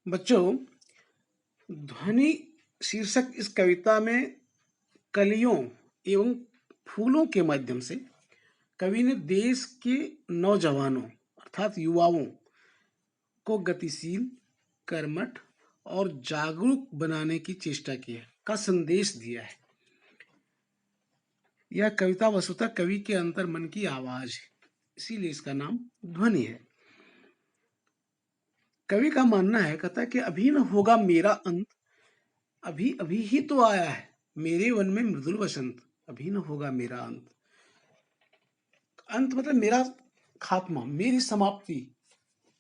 बच्चों, ध्वनि शीर्षक इस कविता में कलियों एवं फूलों के माध्यम से कवि ने देश के नौजवानों अर्थात युवाओं को गतिशील, कर्मठ और जागरूक बनाने की चेष्टा की है, का संदेश दिया है। यह कविता वस्तुतः कवि के अंतर मन की आवाज है, इसीलिए इसका नाम ध्वनि है। कवि का मानना है, कहता है कि अभी न होगा मेरा अंत, अभी अभी ही तो आया है मेरे वन में मृदुल वसंत, अभी न होगा मेरा अंत। अंत मतलब मेरा खात्मा, मेरी समाप्ति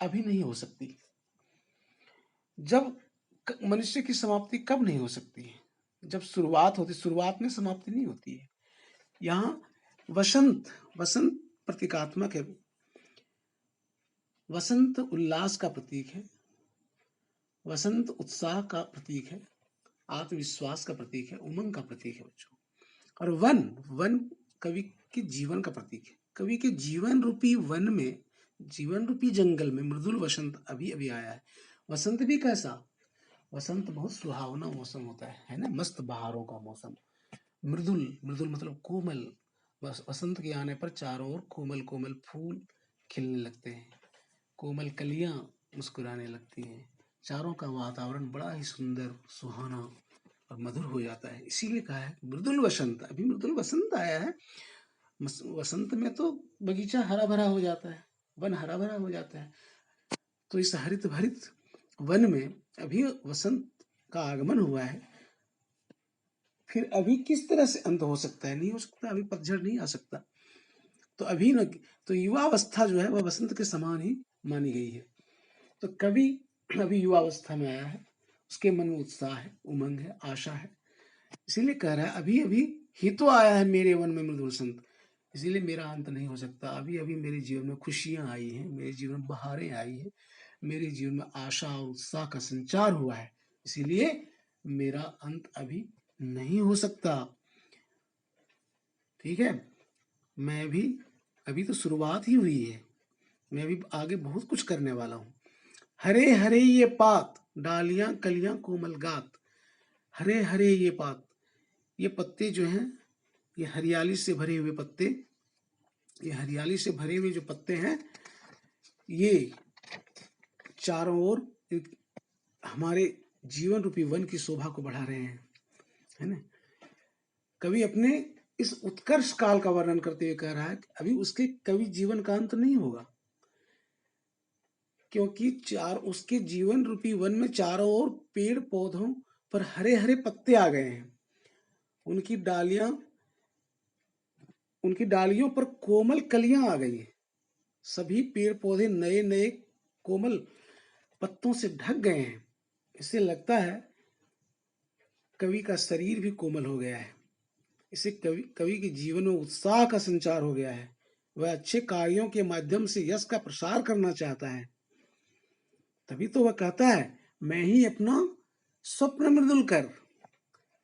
अभी नहीं हो सकती। जब मनुष्य की समाप्ति कब नहीं हो सकती है? जब शुरुआत होती, शुरुआत में समाप्ति नहीं होती है। यहाँ वसंत, वसंत प्रतीकात्मक है। वसंत उल्लास का प्रतीक है, वसंत उत्साह का प्रतीक है, आत्मविश्वास का प्रतीक है, उमंग का प्रतीक है बच्चों। और वन, वन कवि के जीवन का प्रतीक है। कवि के जीवन रूपी वन में, जीवन रूपी जंगल में मृदुल वसंत अभी अभी आया है। वसंत भी कैसा? वसंत बहुत सुहावना मौसम होता है ना, मस्त बहारों का मौसम। मृदुल, मृदुल मतलब कोमल। वसंत के आने पर चारों ओर कोमल कोमल फूल खिलने लगते हैं, कोमल कलियां मुस्कुराने लगती हैं, चारों का वातावरण बड़ा ही सुंदर, सुहाना और मधुर हो जाता है। इसीलिए कहा है मृदुल वसंत, अभी मृदुल वसंत आया है। वसंत में तो बगीचा हरा भरा हो जाता है, वन हरा भरा हो जाता है। तो इस हरित भरित वन में अभी वसंत का आगमन हुआ है। फिर अभी किस तरह से अंत हो सकता है? नहीं हो सकता, अभी पतझड़ नहीं आ सकता। तो अभी न, तो युवावस्था जो है वह वसंत के समान ही मानी गई है। तो कवि अभी युवावस्था में आया है, उसके मन में उत्साह है, उमंग है, आशा है, इसीलिए कह रहा है अभी अभी ही तो आया है मेरे वन में मृदुल वसंत, इसीलिए मेरा अंत नहीं हो सकता। अभी अभी मेरे जीवन में खुशियां आई हैं, मेरे जीवन में बहारें आई हैं, मेरे जीवन में आशा और उत्साह का संचार हुआ है, इसीलिए मेरा अंत अभी नहीं हो सकता। ठीक है, मैं भी, अभी तो शुरुआत ही हुई है, मैं अभी आगे बहुत कुछ करने वाला हूँ। हरे हरे ये पात, डालियां कलियां कोमल गात। हरे हरे ये पात, ये पत्ते जो हैं, ये हरियाली से भरे हुए पत्ते, ये हरियाली से भरे हुए जो पत्ते हैं, ये चारों ओर हमारे जीवन रूपी वन की शोभा को बढ़ा रहे हैं, है ना। कवि अपने इस उत्कर्ष काल का वर्णन करते हुए कह रहा है कि अभी उसके कवि जीवन का अंत नहीं होगा, क्योंकि उसके जीवन रूपी वन में चारों ओर पेड़ पौधों पर हरे हरे पत्ते आ गए हैं, उनकी डालियों पर कोमल कलियां आ गई हैं, सभी पेड़ पौधे नए नए कोमल पत्तों से ढक गए हैं। इससे लगता है कवि का शरीर भी कोमल हो गया है। इसे कवि के जीवन में उत्साह का संचार हो गया है। वह अच्छे कार्यों के माध्यम से यश का प्रसार करना चाहता है। तभी तो वह कहता है, मैं ही अपना स्वप्न मृदुल कर,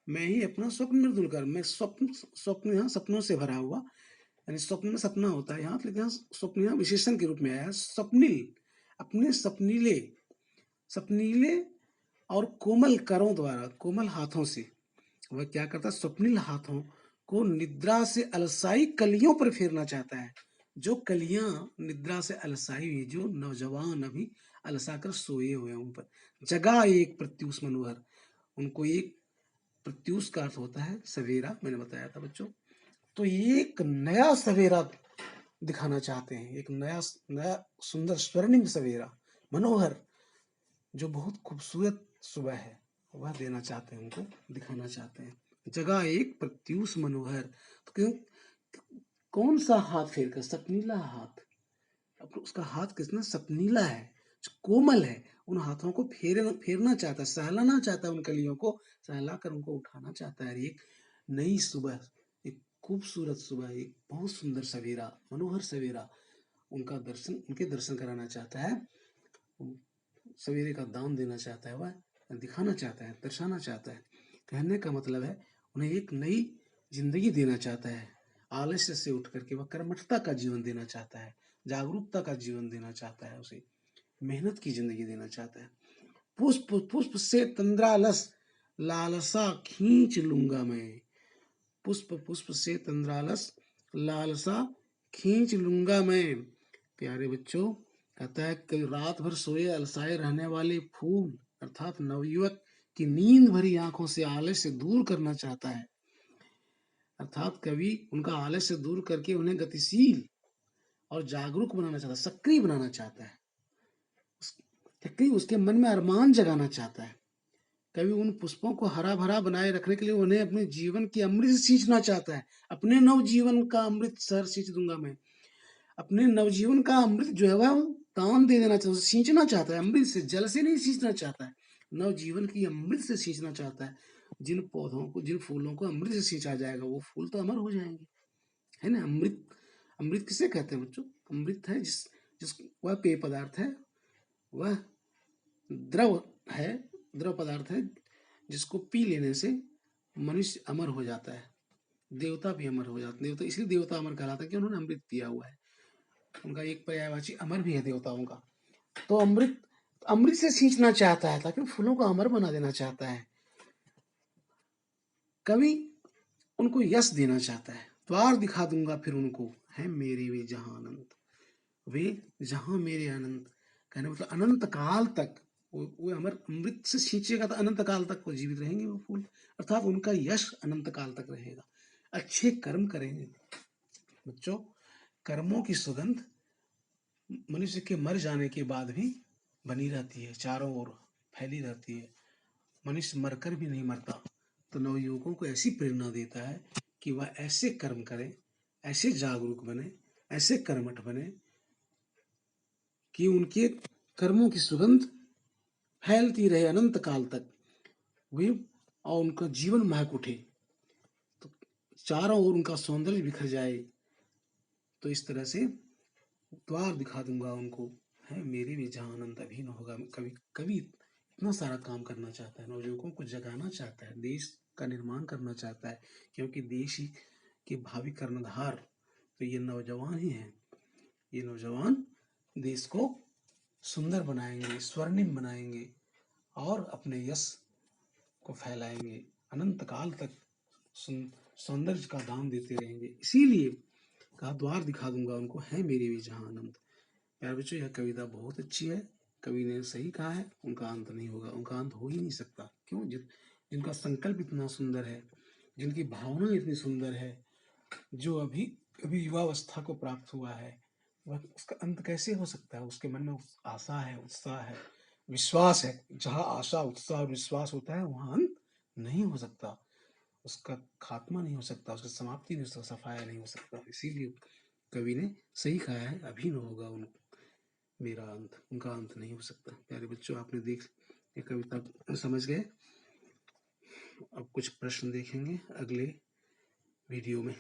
मैं ही अपना स्वप्न मृदुल कर। मैं स्वप्न यहाँ सपनों से भरा हुआ, यानी स्वप्न में सपना होता है यहाँ, लेकिन यहाँ स्वप्न यहाँ विशेषण के रूप में आया है। स्वप्निल, अपने सपनीले सपनीले और कोमल करों द्वारा, कोमल हाथों से वह क्या करता है, स्वप्निल हाथों को निद्रा से अलसाई कलियों पर फेरना चाहता है। जो कलियां निद्रा से अलसाई हुई, जो नौजवान अभी अलसा कर सोए हुए हैं, उन पर जगा एक प्रत्युष मनोहर। उनको एक, प्रत्युष का अर्थ होता है सवेरा, मैंने बताया था बच्चों। तो एक नया सवेरा दिखाना चाहते हैं, एक नया नया सुंदर स्वर्णिम सवेरा, मनोहर, जो बहुत खूबसूरत सुबह है, वह देना चाहते हैं, उनको दिखाना चाहते हैं। जगह एक प्रत्युष मनोहर, तो क्यों, कौन सा हाथ फेर कर? सपनीला हाथ। अब उसका हाथ कितना सपनीला है, कोमल है, उन हाथों को फेरना चाहता है, सहलाना चाहता है, उन कलियों को सहला कर उनको उठाना चाहता है। एक नई सुबह, एक खूबसूरत सुबह, एक बहुत सुंदर सवेरा, मनोहर सवेरा, उनके दर्शन कराना चाहता है, सवेरे का दान देना चाहता है, वह दिखाना चाहता है, दर्शाना चाहता है। कहने का मतलब है उन्हें एक नई जिंदगी देना चाहता है। आलस्य से उठ करके वह कर्मठता का जीवन देना चाहता है, जागरूकता का जीवन देना चाहता है, उसे मेहनत की जिंदगी देना चाहता है। पुष्प पुष्प से तंद्रालस लालसा खींच लूंगा मैं। पुष्प पुष्प से तंद्रालस लालसा खींच लूंगा मैं। प्यारे बच्चों, कहता है कि रात भर सोए अलसाए रहने वाले फूल अर्थात नवयुवक की नींद भरी आंखों से आलस्य दूर करना चाहता है। अर्थात कवि उनका आलस्य दूर करके उन्हें गतिशील और जागरूक बनाना चाहता है, सक्रिय बनाना चाहता है, सक्रिय उसके मन में अरमान जगाना चाहता है। कवि उन पुष्पों को हरा भरा बनाए रखने के लिए उन्हें अपने जीवन की अमृत सींचना चाहता है। अपने नवजीवन का अमृत सर सींच दूंगा मैं। अपने नवजीवन का अमृत जो है वह दान दे देना चाहता है, सींचना चाहता है। अमृत से, जल से नहीं सींचना चाहता है, नवजीवन की अमृत से सींचना चाहता है। जिन पौधों को, जिन फूलों को अमृत से सींचा जाएगा वो फूल तो अमर हो जाएंगे, है ना। अमृत, अमृत किसे कहते हैं बच्चों? अमृत है जिस वह पेय पदार्थ है, वह द्रव है, द्रव पदार्थ है जिसको पी लेने से मनुष्य अमर हो जाता है। देवता भी अमर हो जाते हैं। देवता इसलिए देवता अमर कहलाता है कि उन्होंने अमृत पिया हुआ है। उनका एक पर्यायवाची अमर भी है देवताओं का। तो अमृत, अमृत से सींचना चाहता है ताकि फूलों को अमर बना देना चाहता है। कवि उनको यश देना चाहता है। द्वार दिखा दूंगा फिर उनको, है मेरे वे जहां अनंत, वे जहां मेरे अनंत। कहने मतलब अनंत काल तक वो अमर अमृत से सींचेगा तो अनंत काल तक वो जीवित रहेंगे वो फूल, अर्थात उनका यश अनंत काल तक रहेगा। अच्छे कर्म करेंगे बच्चों। कर्मों की सुगंध मनुष्य के मर जाने के बाद भी बनी रहती है, चारों ओर फैली रहती है। मनुष्य मरकर भी नहीं मरता। तो नवयुवकों को ऐसी प्रेरणा देता है कि वह ऐसे कर्म करें, ऐसे जागरूक बने, ऐसे कर्मठ बने कि उनके कर्मों की सुगंध फैलती रहे अनंत काल तक, वे और उनका जीवन महक उठे, तो चारों ओर उनका सौंदर्य बिखर जाए। तो इस तरह से द्वार दिखा दूंगा उनको, है मेरे भी जहां अनंत अभी न होगा। कभी कभी इतना सारा काम करना चाहता है, नवयुवकों को जगाना चाहता है, देश का निर्माण करना चाहता है, क्योंकि देश ही के भावी कर्णधार तो ये नौजवान ही हैं। ये नौजवान देश को सुंदर बनाएंगे, स्वर्णिम बनाएंगे और अपने यश को फैलाएंगे, अनंत काल तक सौंदर्य का दान देते रहेंगे। इसीलिए कहा द्वार दिखा दूंगा उनको, है मेरे भी जहां अनंत। प्यारे बच्चों, यह कविता बहुत अच्छी है। कवि ने सही कहा है, उनका अंत नहीं होगा, उनका अंत हो ही नहीं सकता। क्यों? जिनका संकल्प इतना सुंदर है, जिनकी भावना इतनी सुंदर है, जो अभी अभी युवावस्था को प्राप्त हुआ है, वह उसका अंत कैसे हो सकता है? उसके मन में आशा है, उत्साह है, विश्वास है। जहाँ आशा, उत्साह और विश्वास होता है वहाँ अंत नहीं हो सकता, उसका खात्मा नहीं हो सकता, उसकी समाप्ति नहीं हो सकता, सफाया नहीं हो सकता। इसीलिए कवि ने सही कहा है, अभी न होगा मेरा अंत, उनका अंत नहीं हो सकता। प्यारे बच्चों, आपने देख ये कविता समझ गए। अब कुछ प्रश्न देखेंगे अगले वीडियो में।